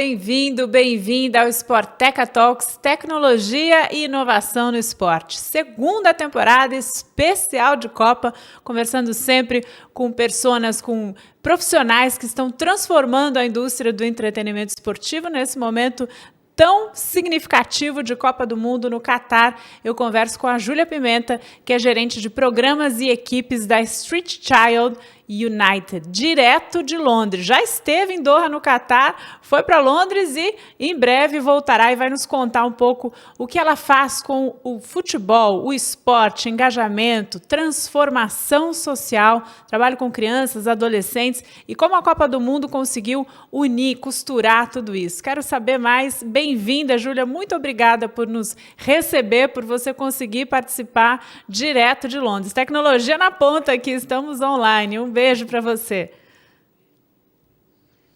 bem-vindo, bem-vinda ao Sporteca Talks, tecnologia e inovação no esporte. Segunda temporada especial de Copa, conversando sempre com personas, com profissionais que estão transformando a indústria do entretenimento esportivo nesse momento tão significativo de Copa do Mundo no Catar. Eu converso com a Júlia Pimenta, que é gerente de programas e equipes da Street Child United, direto de Londres. Já esteve em Doha, no Catar, foi para Londres e em breve voltará e vai nos contar um pouco o que ela faz com o futebol, o esporte, engajamento, transformação social, trabalho com crianças, adolescentes e como a Copa do Mundo conseguiu unir, costurar tudo isso. Quero saber mais. Bem-vinda, Júlia. Muito obrigada por nos receber, por você conseguir participar direto de Londres. Tecnologia na ponta aqui, estamos online. Um beijo para você.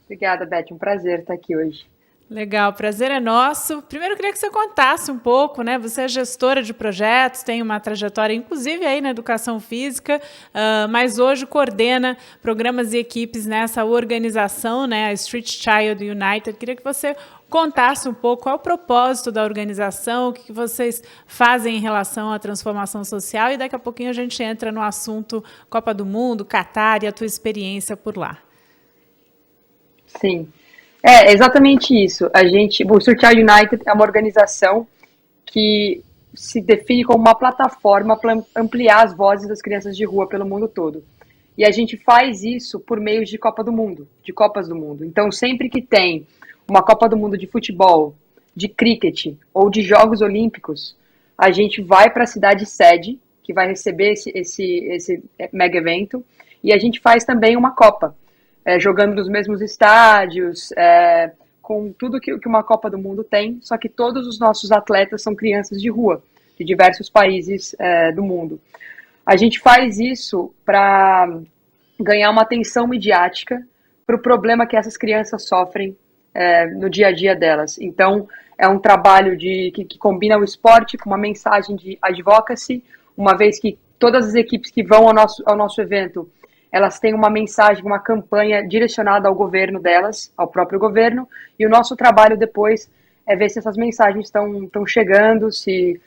Obrigada, Beth. Um prazer estar aqui hoje. Legal, o prazer é nosso. Primeiro, eu queria que você contasse um pouco, né? Você é gestora de projetos, tem uma trajetória, inclusive, aí na educação física, mas hoje coordena programas e equipes nessa organização, né? A Street Child United. Queria que você contasse um pouco qual é o propósito da organização, o que vocês fazem em relação à transformação social e daqui a pouquinho a gente entra no assunto Copa do Mundo, Catar e a tua experiência por lá. Sim. É exatamente isso. O Street Child United é uma organização que se define como uma plataforma para ampliar as vozes das crianças de rua pelo mundo todo. E a gente faz isso por meio de Copa do Mundo, de Copas do Mundo. Então, sempre que tem uma Copa do Mundo de futebol, de cricket ou de Jogos Olímpicos, a gente vai para a cidade sede, que vai receber esse mega evento, e a gente faz também uma Copa. Jogando nos mesmos estádios, com tudo que uma Copa do Mundo tem, só que todos os nossos atletas são crianças de rua, de diversos países do mundo. A gente faz isso para ganhar uma atenção midiática para o problema que essas crianças sofrem no dia a dia delas. Então, é um trabalho que combina o esporte com uma mensagem de advocacy, uma vez que todas as equipes que vão ao nosso evento elas têm uma mensagem, uma campanha direcionada ao governo delas, ao próprio governo, e o nosso trabalho depois é ver se essas mensagens estão chegando, se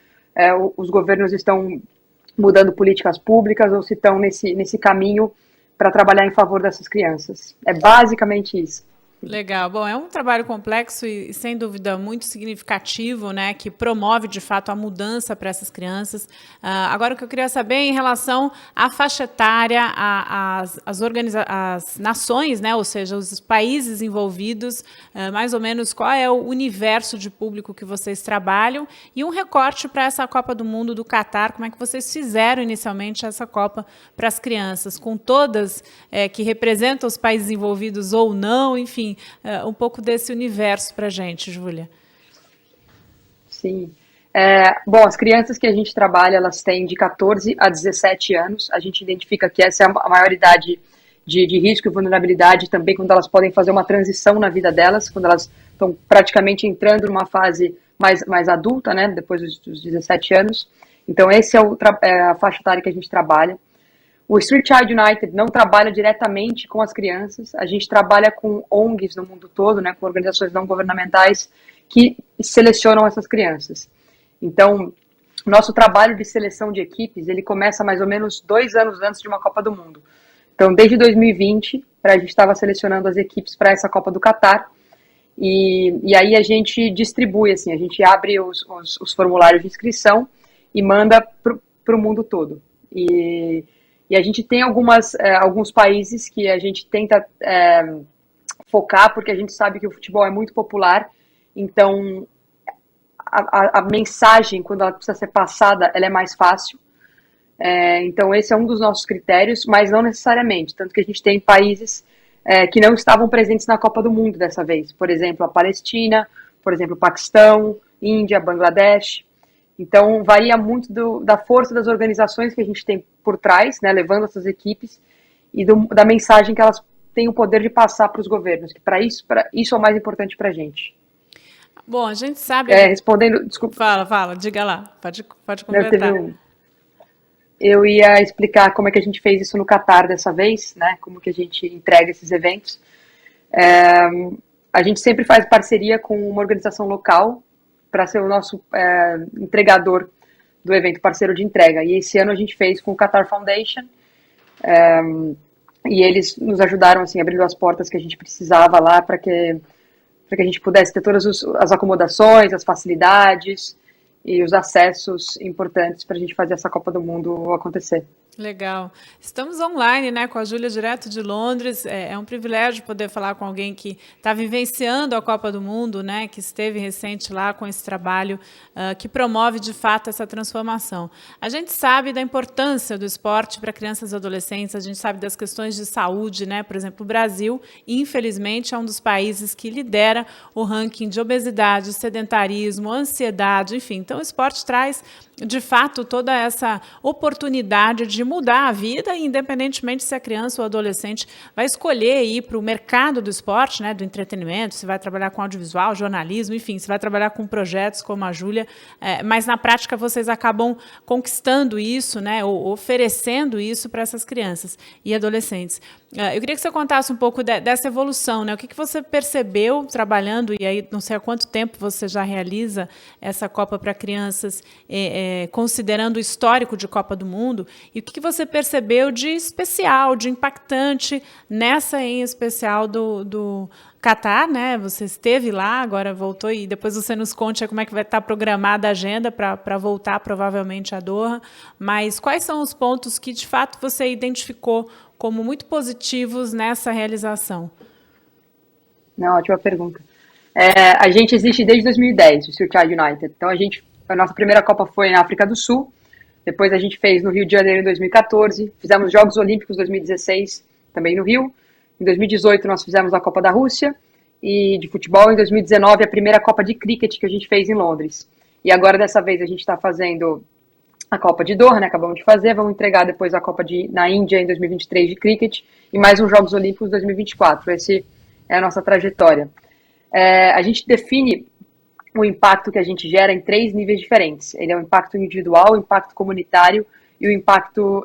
os governos estão mudando políticas públicas ou se estão nesse caminho para trabalhar em favor dessas crianças. É basicamente isso. Legal. Bom, é um trabalho complexo e, sem dúvida, muito significativo, né, que promove, de fato, a mudança para essas crianças. Agora, o que eu queria saber em relação à faixa etária, as nações, né, ou seja, os países envolvidos, mais ou menos qual é o universo de público que vocês trabalham e um recorte para essa Copa do Mundo do Catar, como é que vocês fizeram inicialmente essa Copa para as crianças, com todas que representam os países envolvidos ou não, enfim, um pouco desse universo para a gente, Júlia. Sim. Bom, as crianças que a gente trabalha, elas têm de 14 a 17 anos. A gente identifica que essa é a maior idade de risco e vulnerabilidade também, quando elas podem fazer uma transição na vida delas, quando elas estão praticamente entrando numa fase mais adulta, né, depois dos 17 anos. Então, esse é a faixa etária que a gente trabalha. O Street Child United não trabalha diretamente com as crianças, a gente trabalha com ONGs no mundo todo, né, com organizações não governamentais que selecionam essas crianças. Então, nosso trabalho de seleção de equipes, ele começa mais ou menos 2 anos antes de uma Copa do Mundo. Então, desde 2020, a gente estava selecionando as equipes para essa Copa do Catar, e aí a gente distribui, assim, a gente abre os formulários de inscrição e manda para o mundo todo. E a gente tem alguns países que a gente tenta focar, porque a gente sabe que o futebol é muito popular, então a mensagem, quando ela precisa ser passada, ela é mais fácil. Então esse é um dos nossos critérios, mas não necessariamente, tanto que a gente tem países que não estavam presentes na Copa do Mundo dessa vez, por exemplo, a Palestina, por exemplo, o Paquistão, Índia, Bangladesh. Então, varia muito da força das organizações que a gente tem por trás, né, levando essas equipes, e da mensagem que elas têm o poder de passar para os governos, que isso é o mais importante para a gente. Bom, a gente sabe... Respondendo... Desculpa. Fala, diga lá, pode completar. Eu ia explicar como é que a gente fez isso no Catar dessa vez, né, como que a gente entrega esses eventos. a gente sempre faz parceria com uma organização local para ser o nosso entregador do evento, parceiro de entrega. E esse ano a gente fez com o Qatar Foundation, e eles nos ajudaram, assim, abrindo as portas que a gente precisava lá para que a gente pudesse ter todas as acomodações, as facilidades e os acessos importantes para a gente fazer essa Copa do Mundo acontecer. Legal. Estamos online, né, com a Júlia, direto de Londres. É um privilégio poder falar com alguém que está vivenciando a Copa do Mundo, né, que esteve recente lá com esse trabalho que promove, de fato, essa transformação. A gente sabe da importância do esporte para crianças e adolescentes, a gente sabe das questões de saúde, né? Por exemplo, o Brasil, infelizmente, é um dos países que lidera o ranking de obesidade, sedentarismo, ansiedade, enfim. Então, o esporte traz, de fato, toda essa oportunidade de mudar a vida, independentemente se a criança ou adolescente vai escolher ir para o mercado do esporte, né, do entretenimento, se vai trabalhar com audiovisual, jornalismo, enfim, se vai trabalhar com projetos como a Júlia, mas na prática vocês acabam conquistando isso, né, ou oferecendo isso para essas crianças e adolescentes. Eu queria que você contasse um pouco dessa evolução, né? O que você percebeu trabalhando, e aí não sei há quanto tempo você já realiza essa Copa para crianças, considerando o histórico de Copa do Mundo, e o que você percebeu de especial, de impactante nessa em especial do Catar, né? Você esteve lá, agora voltou, e depois você nos conte como é que vai estar programada a agenda para voltar provavelmente a Doha, mas quais são os pontos que de fato você identificou como muito positivos nessa realização? Ótima pergunta. A gente existe desde 2010, o Sir Child United. Então, a nossa primeira Copa foi na África do Sul, depois a gente fez no Rio de Janeiro em 2014, fizemos Jogos Olímpicos 2016, também no Rio. Em 2018 nós fizemos a Copa da Rússia e de futebol. Em 2019 a primeira Copa de Cricket que a gente fez em Londres. E agora dessa vez a gente está fazendo a Copa de Doha, né? Acabamos de fazer, vamos entregar depois a Copa na Índia em 2023 de Cricket e mais uns Jogos Olímpicos 2024. Esse é a nossa trajetória. A gente define o impacto que a gente gera em 3 níveis diferentes. Ele é o impacto individual, o impacto comunitário e o impacto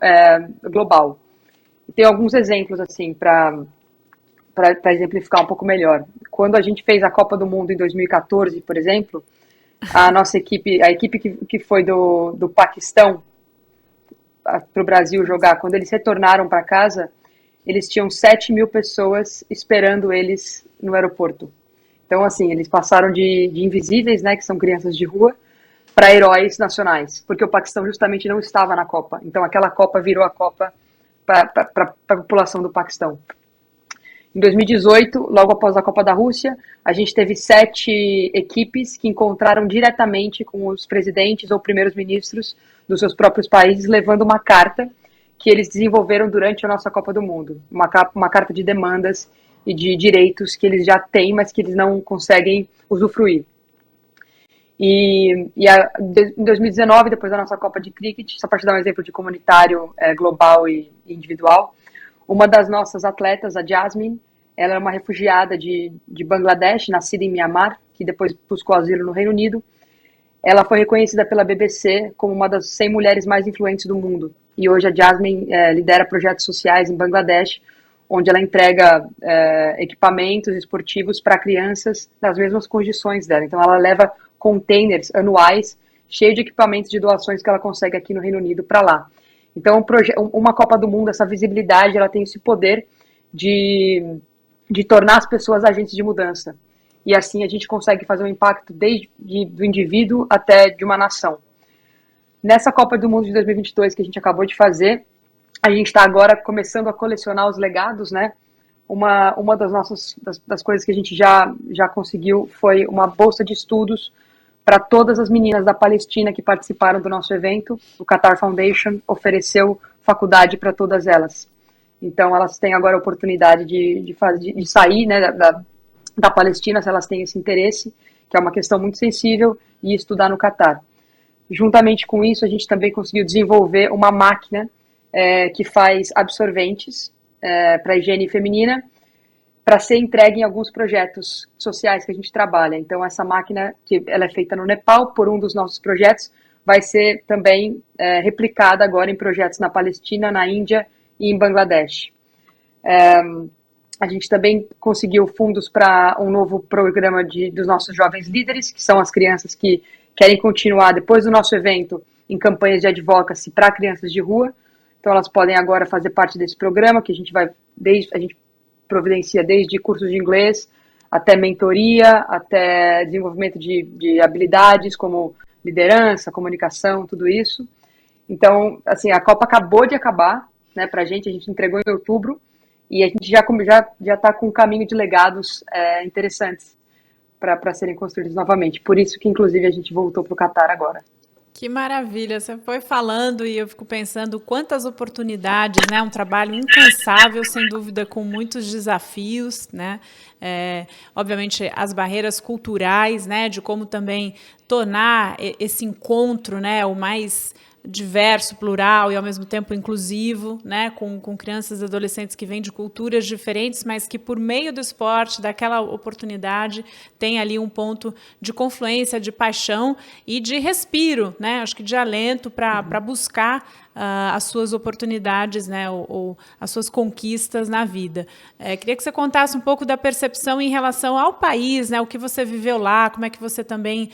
global. Tem alguns exemplos, assim, para exemplificar um pouco melhor. Quando a gente fez a Copa do Mundo em 2014, por exemplo, a nossa equipe, a equipe que foi do Paquistão para o Brasil jogar, quando eles retornaram para casa, eles tinham 7.000 pessoas esperando eles no aeroporto. Então, assim, eles passaram de invisíveis, né, que são crianças de rua, para heróis nacionais, porque o Paquistão justamente não estava na Copa. Então, aquela Copa virou a Copa para a população do Paquistão. Em 2018, logo após a Copa da Rússia, a gente teve 7 equipes que encontraram diretamente com os presidentes ou primeiros ministros dos seus próprios países, levando uma carta que eles desenvolveram durante a nossa Copa do Mundo. Uma carta de demandas e de direitos que eles já têm, mas que eles não conseguem usufruir. Em 2019, depois da nossa Copa de Cricket, só para te dar um exemplo de comunitário, global e individual, uma das nossas atletas, a Jasmine, ela é uma refugiada de Bangladesh, nascida em Mianmar, que depois buscou asilo no Reino Unido. Ela foi reconhecida pela BBC como uma das 100 mulheres mais influentes do mundo. E hoje a Jasmine lidera projetos sociais em Bangladesh, onde ela entrega equipamentos esportivos para crianças nas mesmas condições dela. Então ela leva containers anuais cheios de equipamentos de doações que ela consegue aqui no Reino Unido para lá. Então, uma Copa do Mundo, essa visibilidade, ela tem esse poder de tornar as pessoas agentes de mudança. E assim a gente consegue fazer um impacto desde do indivíduo até de uma nação. Nessa Copa do Mundo de 2022 que a gente acabou de fazer, a gente está agora começando a colecionar os legados, né? Uma das coisas que a gente já conseguiu foi uma bolsa de estudos para todas as meninas da Palestina que participaram do nosso evento. O Qatar Foundation ofereceu faculdade para todas elas. Então, elas têm agora a oportunidade de sair, né, da Palestina, se elas têm esse interesse, que é uma questão muito sensível, e estudar no Qatar. Juntamente com isso, a gente também conseguiu desenvolver uma máquina que faz absorventes para higiene feminina, para ser entregue em alguns projetos sociais que a gente trabalha. Então, essa máquina, que ela é feita no Nepal, por um dos nossos projetos, vai ser também replicada agora em projetos na Palestina, na Índia e em Bangladesh. A gente também conseguiu fundos para um novo programa dos nossos jovens líderes, que são as crianças que querem continuar depois do nosso evento em campanhas de advocacy para crianças de rua. Então elas podem agora fazer parte desse programa, que a gente providencia desde cursos de inglês até mentoria, até desenvolvimento de habilidades como liderança, comunicação, tudo isso. Então, assim, a Copa acabou de acabar, né, pra gente, a gente entregou em outubro, e a gente já está com um caminho de legados interessantes para serem construídos novamente. Por isso que, inclusive, a gente voltou para o Catar agora. Que maravilha, você foi falando e eu fico pensando quantas oportunidades, né? Um trabalho incansável, sem dúvida, com muitos desafios, né? Obviamente, as barreiras culturais, né? De como também tornar esse encontro, né? O mais diverso, plural e ao mesmo tempo inclusivo, né, com crianças e adolescentes que vêm de culturas diferentes, mas que por meio do esporte, daquela oportunidade, tem ali um ponto de confluência, de paixão e de respiro, né, acho que de alento para buscar as suas oportunidades, né, ou as suas conquistas na vida. Queria que você contasse um pouco da percepção em relação ao país, né, o que você viveu lá, como é que você também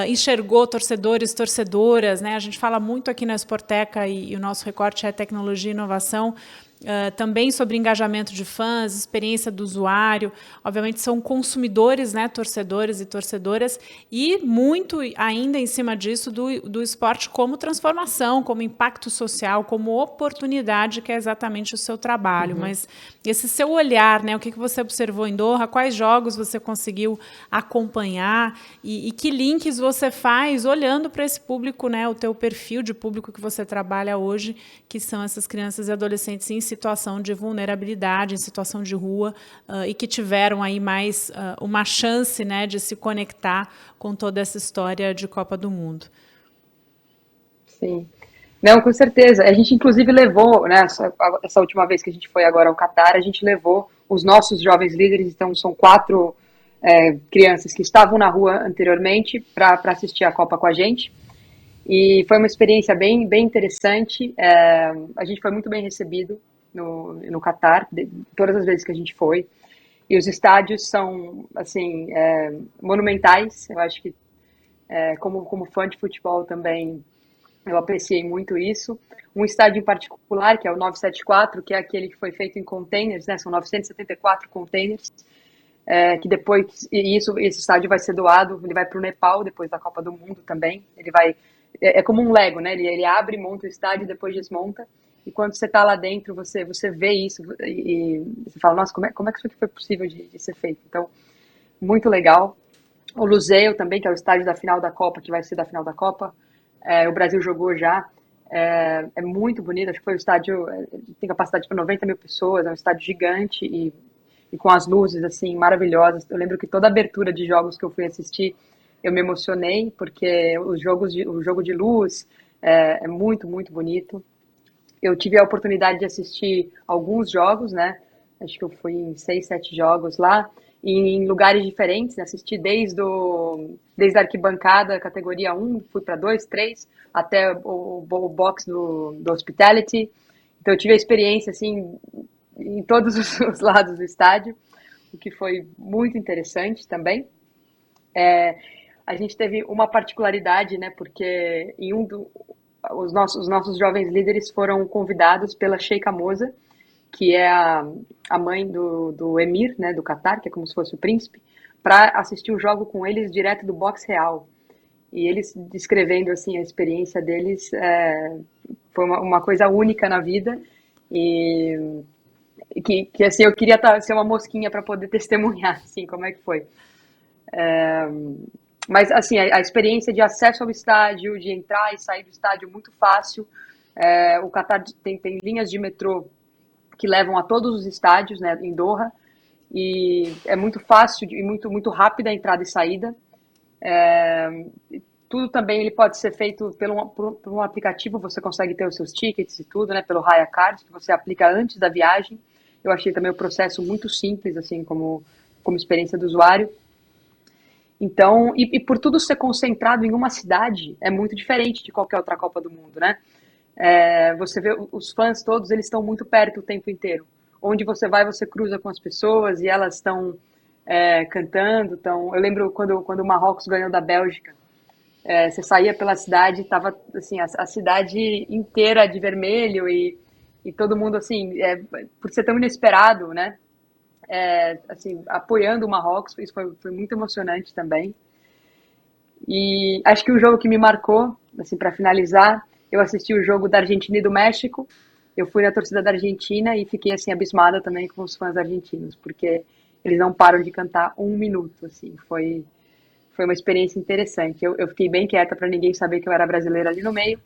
enxergou torcedores, torcedoras, né, a gente fala muito aqui na Sporteca e o nosso recorte é tecnologia e inovação, também sobre engajamento de fãs, experiência do usuário, obviamente são consumidores, né, torcedores e torcedoras, e muito ainda em cima disso do esporte como transformação, como impacto social, como oportunidade, que é exatamente o seu trabalho. Mas esse seu olhar, né, o que você observou em Doha, quais jogos você conseguiu acompanhar e que links você faz olhando para esse público, né, o teu perfil de público que você trabalha hoje, que são essas crianças e adolescentes em situação de vulnerabilidade, em situação de rua, e que tiveram aí mais uma chance, né, de se conectar com toda essa história de Copa do Mundo. Sim. Não, com certeza. A gente, inclusive, levou, né, essa última vez que a gente foi agora ao Catar, a gente levou os nossos jovens líderes, então são 4 crianças que estavam na rua anteriormente para assistir a Copa com a gente. E foi uma experiência bem interessante. A gente foi muito bem recebido no Catar, todas as vezes que a gente foi. E os estádios são, assim, monumentais. Eu acho que, como fã de futebol também, eu apreciei muito isso. Um estádio em particular, que é o 974, que é aquele que foi feito em containers, né? São 974 containers, que depois, esse estádio vai ser doado, ele vai para o Nepal depois da Copa do Mundo também. Ele vai, como um Lego, né? Ele abre, monta o estádio e depois desmonta. E quando você está lá dentro, você vê isso e você fala, nossa, como é que isso aqui foi possível de ser feito? Então, muito legal. O Lusail também, que é o estádio da final da Copa, que vai ser da final da Copa. O Brasil jogou já. É muito bonito, acho que foi o estádio, tem capacidade para 90 mil pessoas, é um estádio gigante e com as luzes, assim, maravilhosas. Eu lembro que toda abertura de jogos que eu fui assistir, eu me emocionei, porque o jogo de luz é muito, muito bonito. Eu tive a oportunidade de assistir alguns jogos, né? Acho que eu fui em 6, 7 jogos lá, em lugares diferentes, né? Assisti desde a arquibancada, categoria 1, fui para 2, 3, até o box do Hospitality. Então eu tive a experiência, assim, em todos os lados do estádio, o que foi muito interessante também. A gente teve uma particularidade, né? Porque os nossos jovens líderes foram convidados pela Sheikha Moza, que é a mãe do Emir, né, do Catar, que é como se fosse o príncipe, para assistir o jogo com eles direto do box real. E eles descrevendo assim a experiência deles, foi uma coisa única na vida e que assim eu queria ser uma mosquinha para poder testemunhar assim como é que foi. Mas assim a experiência de acesso ao estádio, de entrar e sair do estádio muito fácil. O Catar tem linhas de metrô que levam a todos os estádios, né, em Doha, e é muito fácil e muito rápida a entrada e saída. Tudo também ele pode ser feito por um aplicativo, você consegue ter os seus tickets e tudo, né, pelo Raya Card, que você aplica antes da viagem. Eu achei também o processo muito simples, assim, como experiência do usuário. Então, e por tudo ser concentrado em uma cidade, é muito diferente de qualquer outra Copa do Mundo, né? Você vê os fãs todos, eles estão muito perto o tempo inteiro. onde você vai, você cruza com as pessoas e elas estão cantando. Então, eu lembro quando o Marrocos ganhou da Bélgica, você saía pela cidade, tava assim, a cidade inteira de vermelho e todo mundo assim, por ser tão inesperado, né? Assim, apoiando o Marrocos, isso foi muito emocionante também. E acho que o jogo que me marcou, assim, para finalizar, eu assisti o jogo da Argentina e do México. Eu fui na torcida da Argentina e fiquei assim abismada também com os fãs argentinos, porque eles não param de cantar um minuto, assim, foi uma experiência interessante. Eu fiquei bem quieta para ninguém saber que eu era brasileira ali no meio,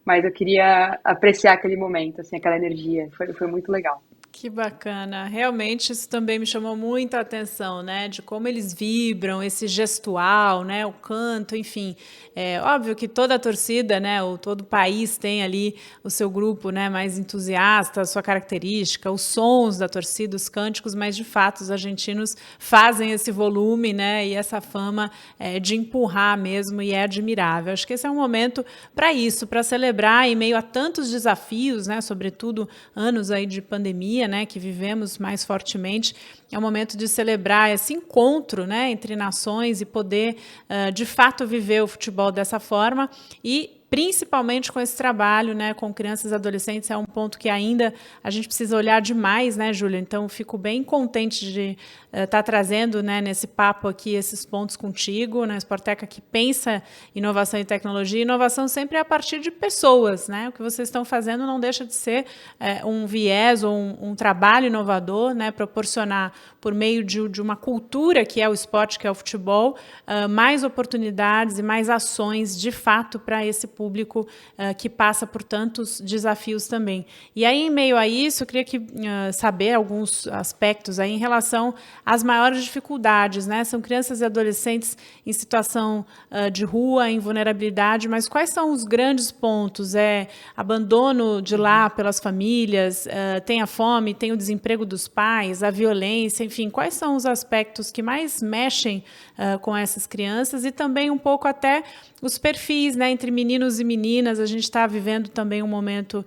mas eu queria apreciar aquele momento, assim, aquela energia. Foi muito legal. Que bacana. Realmente isso também me chamou muita atenção, né? De como eles vibram, esse gestual, né? O canto, enfim. É óbvio que toda a torcida, né? Ou todo o país tem ali o seu grupo, né? Mais entusiasta, a sua característica, os sons da torcida, os cânticos, mas de fato os argentinos fazem esse volume, né? E essa fama de empurrar mesmo, e é admirável. Acho que esse é um momento para isso, para celebrar em meio a tantos desafios, né? Sobretudo anos aí de pandemia, né, que vivemos mais fortemente, é o momento de celebrar esse encontro, né, entre nações e poder, de fato, viver o futebol dessa forma e principalmente com esse trabalho, né, com crianças e adolescentes, é um ponto que ainda a gente precisa olhar demais, né, Júlia? Então, fico bem contente de estar trazendo, né, nesse papo aqui esses pontos contigo, na Sporteca, que pensa inovação e tecnologia. Inovação sempre é a partir de pessoas, né? O que vocês estão fazendo não deixa de ser um viés ou um trabalho inovador, né, proporcionar, por meio de uma cultura que é o esporte, que é o futebol, mais oportunidades e mais ações, de fato, para esse público que passa por tantos desafios também. E aí, em meio a isso, eu queria saber alguns aspectos aí em relação às maiores dificuldades, né? São crianças e adolescentes em situação de rua, em vulnerabilidade, mas quais são os grandes pontos? Abandono de lá pelas famílias, tem a fome, tem o desemprego dos pais, a violência, enfim, quais são os aspectos que mais mexem com essas crianças e também um pouco até os perfis, né, entre meninos e meninas. A gente está vivendo também um momento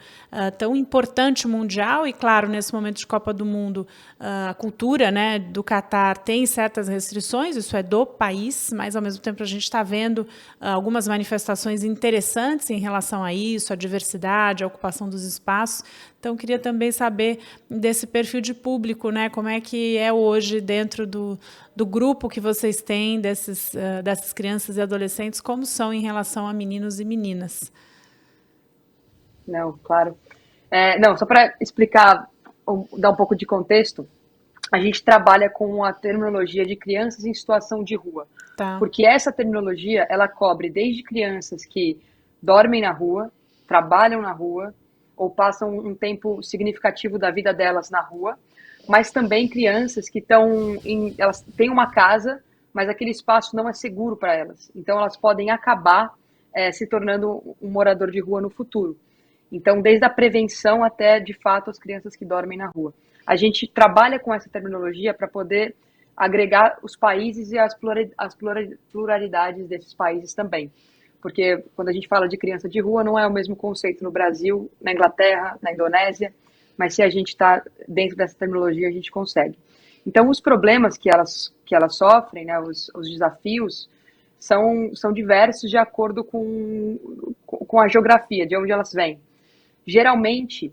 tão importante mundial e, claro, nesse momento de Copa do Mundo, a cultura, né, do Catar tem certas restrições, isso é do país, mas, ao mesmo tempo, a gente está vendo algumas manifestações interessantes em relação a isso, a diversidade, a ocupação dos espaços. Então, queria também saber desse perfil de público, né, como é que é hoje dentro do grupo que vocês têm dessas crianças e adolescentes, como são em relação a meninos e meninas. Não, claro. Não, só para explicar, dar um pouco de contexto, a gente trabalha com a terminologia de crianças em situação de rua. Tá. Porque essa terminologia, ela cobre desde crianças que dormem na rua, trabalham na rua, ou passam um tempo significativo da vida delas na rua, mas também crianças que elas têm uma casa, mas aquele espaço não é seguro para elas. Então elas podem acabar se tornando um morador de rua no futuro. Então, desde a prevenção até, de fato, as crianças que dormem na rua. A gente trabalha com essa terminologia para poder agregar os países e as pluralidades desses países também. Porque quando a gente fala de criança de rua, não é o mesmo conceito no Brasil, na Inglaterra, na Indonésia, mas se a gente está dentro dessa terminologia, a gente consegue. Então, os problemas que elas sofrem, né, os desafios, são diversos de acordo com a geografia, de onde elas vêm. Geralmente,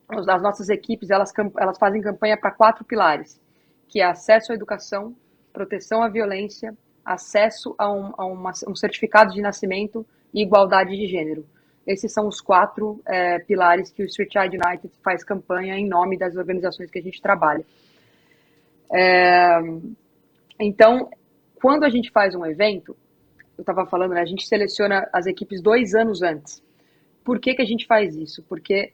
as nossas equipes, elas fazem campanha para 4 pilares, que é acesso à educação, proteção à violência, acesso a um certificado de nascimento e igualdade de gênero. Esses são os 4 pilares que o Street Child United faz campanha em nome das organizações que a gente trabalha. Então, quando a gente faz um evento, eu estava falando, né, a gente seleciona as equipes 2 anos antes. Por que a gente faz isso? Porque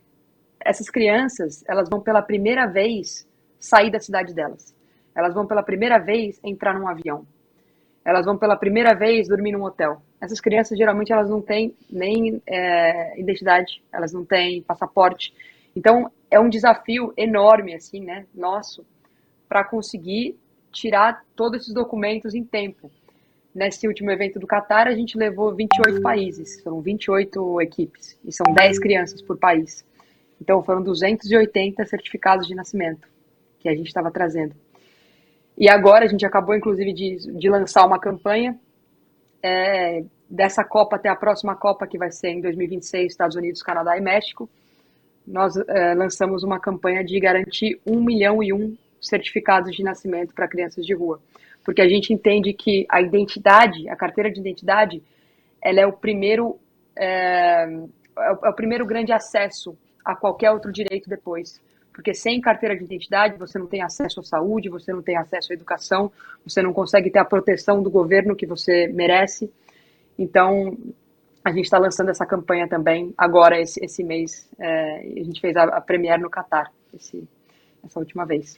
essas crianças, elas vão pela primeira vez sair da cidade delas. Elas vão pela primeira vez entrar num avião. Elas vão pela primeira vez dormir num hotel. Essas crianças, geralmente, elas não têm nem identidade, elas não têm passaporte. Então, é um desafio enorme, assim, né, nosso, para conseguir tirar todos esses documentos em tempo. Nesse último evento do Catar, a gente levou 28 países, são 28 equipes, e são 10 crianças por país. Então foram 280 certificados de nascimento que a gente estava trazendo. E agora a gente acabou, inclusive, de lançar uma campanha dessa Copa até a próxima Copa, que vai ser em 2026, Estados Unidos, Canadá e México. Nós lançamos uma campanha de garantir 1.000.001 certificados de nascimento para crianças de rua. Porque a gente entende que a identidade, a carteira de identidade, ela é o primeiro grande acesso a qualquer outro direito depois. Porque sem carteira de identidade, você não tem acesso à saúde, você não tem acesso à educação, você não consegue ter a proteção do governo que você merece. Então, a gente está lançando essa campanha também agora, esse mês. A gente fez a premiere no Catar, essa última vez.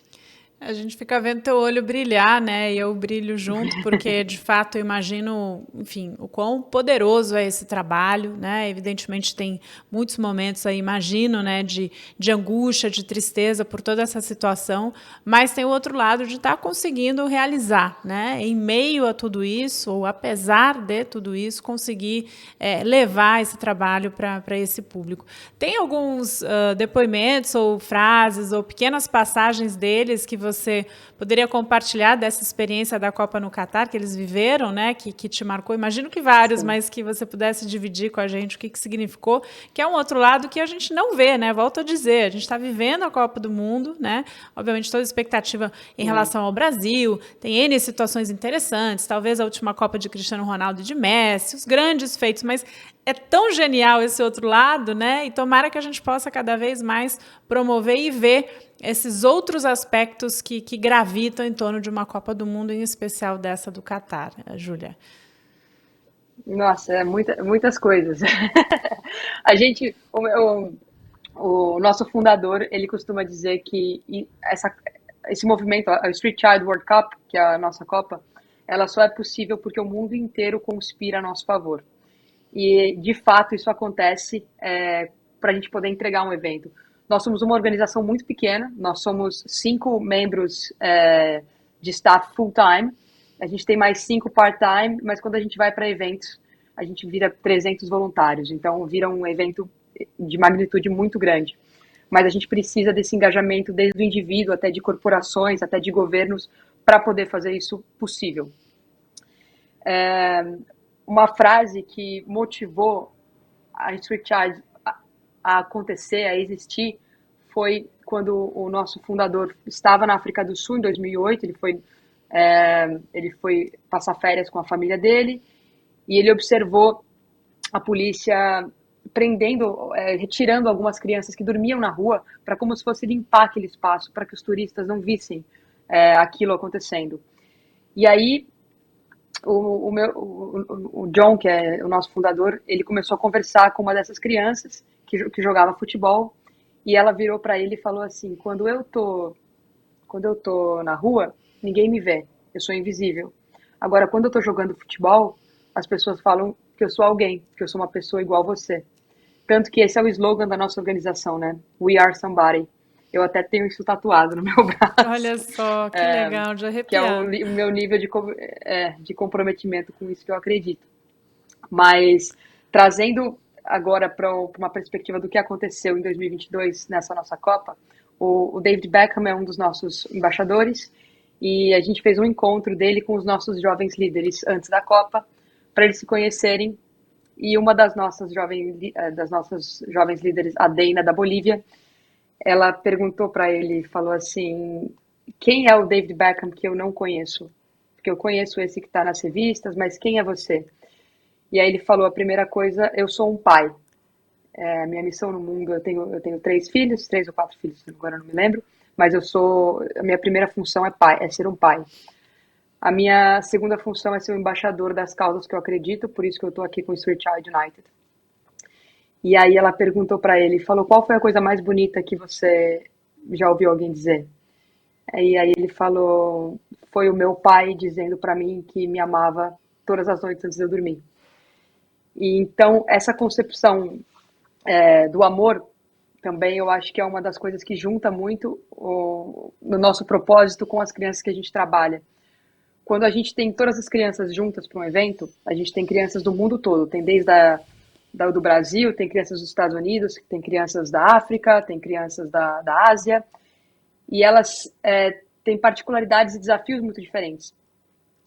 A gente fica vendo teu olho brilhar, né? E eu brilho junto, porque de fato eu imagino, enfim, o quão poderoso é esse trabalho, né? Evidentemente tem muitos momentos aí, imagino, né, de angústia, de tristeza por toda essa situação, mas tem o outro lado de estar conseguindo realizar, né? Em meio a tudo isso, ou apesar de tudo isso, conseguir levar esse trabalho para esse público. Tem alguns depoimentos ou frases ou pequenas passagens deles que você poderia compartilhar dessa experiência da Copa no Catar que eles viveram, né? Que te marcou? Imagino que vários, sim, mas que você pudesse dividir com a gente o que significou, que é um outro lado que a gente não vê, né? Volto a dizer, a gente está vivendo a Copa do Mundo, né? Obviamente toda expectativa em relação ao Brasil, tem N situações interessantes, talvez a última Copa de Cristiano Ronaldo e de Messi, os grandes feitos, mas é tão genial esse outro lado, né? E tomara que a gente possa cada vez mais promover e ver esses outros aspectos que gravitam em torno de uma Copa do Mundo, em especial dessa do Catar, Júlia. Nossa, muitas coisas. A gente, o nosso fundador, ele costuma dizer que esse movimento, a Street Child World Cup, que é a nossa Copa, ela só é possível porque o mundo inteiro conspira a nosso favor. E, de fato, isso acontece para a gente poder entregar um evento. Nós somos uma organização muito pequena, nós somos 5 membros de staff full-time, a gente tem mais 5 part-time, mas quando a gente vai para eventos, a gente vira 300 voluntários, então vira um evento de magnitude muito grande. Mas a gente precisa desse engajamento desde o indivíduo, até de corporações, até de governos, para poder fazer isso possível. Uma frase que motivou a Street Child a acontecer, a existir, foi quando o nosso fundador estava na África do Sul, em 2008, ele foi passar férias com a família dele, e ele observou a polícia retirando algumas crianças que dormiam na rua, para como se fosse limpar aquele espaço, para que os turistas não vissem aquilo acontecendo. E aí, o John, que é o nosso fundador, ele começou a conversar com uma dessas crianças que jogava futebol, e ela virou para ele e falou assim: quando eu tô na rua, ninguém me vê, eu sou invisível. Agora, quando eu tô jogando futebol, as pessoas falam que eu sou alguém, que eu sou uma pessoa igual a você. Tanto que esse é o slogan da nossa organização, né? We are somebody. Eu até tenho isso tatuado no meu braço. Olha só, que legal, de arrepiar. Que é o meu nível de comprometimento com isso que eu acredito. Mas, trazendo agora para uma perspectiva do que aconteceu em 2022 nessa nossa Copa, o David Beckham é um dos nossos embaixadores e a gente fez um encontro dele com os nossos jovens líderes antes da Copa, para eles se conhecerem. E uma das nossas jovens líderes, a Deina, da Bolívia, ela perguntou para ele, falou assim: quem é o David Beckham que eu não conheço? Porque eu conheço esse que está nas revistas, mas quem é você? E aí ele falou a primeira coisa: eu sou um pai. A minha missão no mundo, eu tenho 3 filhos, 3 ou 4 filhos, agora não me lembro, mas a minha primeira função é ser um pai. A minha segunda função é ser o embaixador das causas que eu acredito, por isso que eu estou aqui com o Street Child United. E aí ela perguntou para ele, falou: qual foi a coisa mais bonita que você já ouviu alguém dizer? E aí ele falou: foi o meu pai dizendo para mim que me amava todas as noites antes de eu dormir. E então essa concepção do amor também eu acho que é uma das coisas que junta muito no nosso propósito com as crianças que a gente trabalha. Quando a gente tem todas as crianças juntas para um evento, a gente tem crianças do mundo todo, tem desde do Brasil, tem crianças dos Estados Unidos, tem crianças da África, tem crianças da Ásia, e elas têm particularidades e desafios muito diferentes.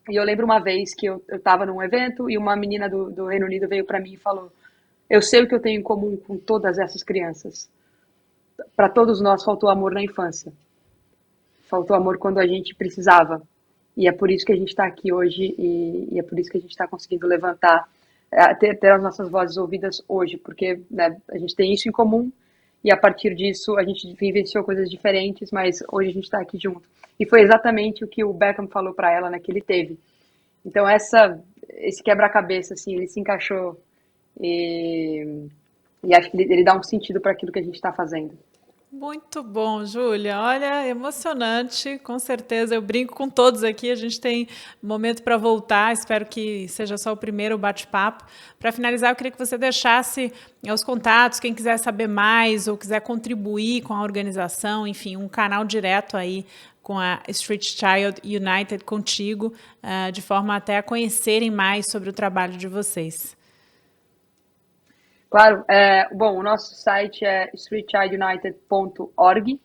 E eu lembro uma vez que eu estava num evento e uma menina do Reino Unido veio para mim e falou: eu sei o que eu tenho em comum com todas essas crianças. Para todos nós faltou amor na infância. Faltou amor quando a gente precisava. E é por isso que a gente está aqui hoje e é por isso que a gente está conseguindo levantar, ter as nossas vozes ouvidas hoje, porque né, a gente tem isso em comum e a partir disso a gente vivenciou coisas diferentes, mas hoje a gente está aqui junto. E foi exatamente o que o Beckham falou para ela, né, que ele teve. Então esse quebra-cabeça, assim, ele se encaixou e acho que ele dá um sentido para aquilo que a gente está fazendo. Muito bom, Júlia. Olha, emocionante, com certeza. Eu brinco com todos aqui. A gente tem momento para voltar. Espero que seja só o primeiro bate-papo. Para finalizar, eu queria que você deixasse os contatos, quem quiser saber mais ou quiser contribuir com a organização, enfim, um canal direto aí com a Street Child United contigo, de forma até a conhecerem mais sobre o trabalho de vocês. Claro, bom, o nosso site é streetchildunited.org.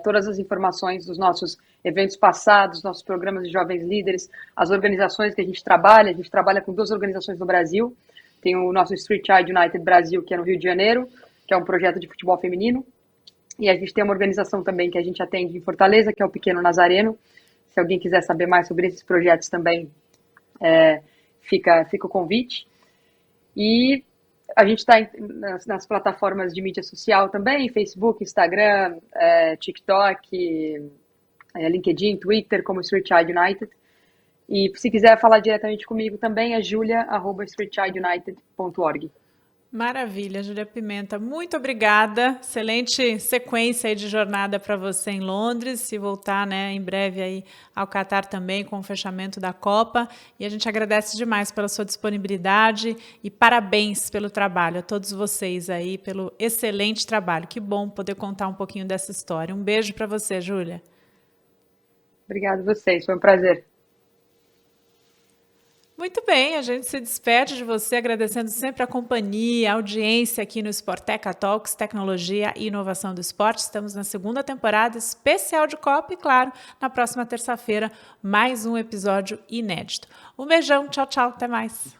Todas as informações dos nossos eventos passados, nossos programas de jovens líderes, as organizações que a gente trabalha com 2 organizações no Brasil. Tem o nosso Street Child United Brasil, que é no Rio de Janeiro, que é um projeto de futebol feminino. E a gente tem uma organização também que a gente atende em Fortaleza, que é o Pequeno Nazareno. Se alguém quiser saber mais sobre esses projetos também, fica o convite. E a gente está nas plataformas de mídia social também, Facebook, Instagram, TikTok, LinkedIn, Twitter, como Street Child United. E se quiser falar diretamente comigo também, é julia@streetchildunited.org. Maravilha, Júlia Pimenta. Muito obrigada. Excelente sequência aí de jornada para você em Londres e voltar, né, em breve aí ao Catar também com o fechamento da Copa. E a gente agradece demais pela sua disponibilidade e parabéns pelo trabalho a todos vocês aí, pelo excelente trabalho. Que bom poder contar um pouquinho dessa história. Um beijo para você, Júlia. Obrigada a vocês, foi um prazer. Muito bem, a gente se despede de você agradecendo sempre a companhia, a audiência aqui no Sporteca Talks, tecnologia e inovação do esporte. Estamos na segunda temporada especial de Copa e, claro, na próxima terça-feira, mais um episódio inédito. Um beijão, tchau, tchau, até mais.